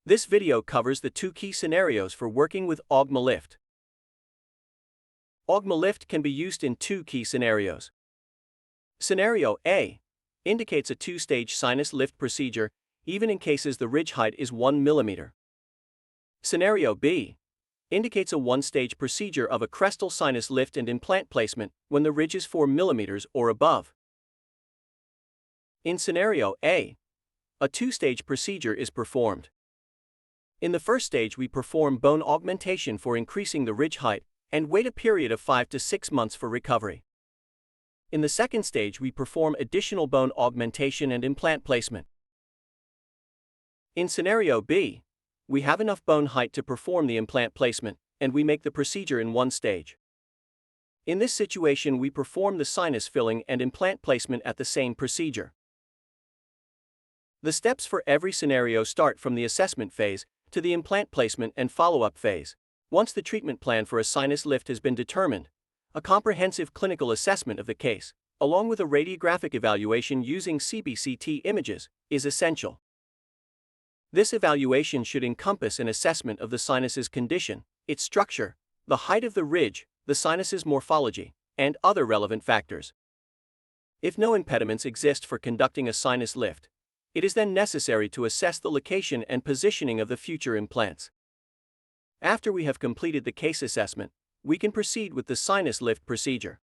This video covers the two key scenarios for working with Augma Lift. Augma Lift can be used in two key scenarios. Scenario A indicates a two-stage sinus lift procedure, even in cases the ridge height is 1 mm. Scenario B indicates a one-stage procedure of a crestal sinus lift and implant placement when the ridge is 4 mm or above. In Scenario A, a two-stage procedure is performed. In the first stage, we perform bone augmentation for increasing the ridge height and wait a period of 5 to 6 months for recovery. In the second stage, we perform additional bone augmentation and implant placement. In Scenario B, we have enough bone height to perform the implant placement, and we make the procedure in one stage. In this situation, we perform the sinus filling and implant placement at the same procedure. The steps for every scenario start from the assessment phase to the implant placement and follow-up phase. Once the treatment plan for a sinus lift has been determined, a comprehensive clinical assessment of the case, along with a radiographic evaluation using CBCT images, is essential. This evaluation should encompass an assessment of the sinus's condition, its structure, the height of the ridge, the sinus's morphology, and other relevant factors. If no impediments exist for conducting a sinus lift, it is then necessary to assess the location and positioning of the future implants. After we have completed the case assessment, we can proceed with the sinus lift procedure.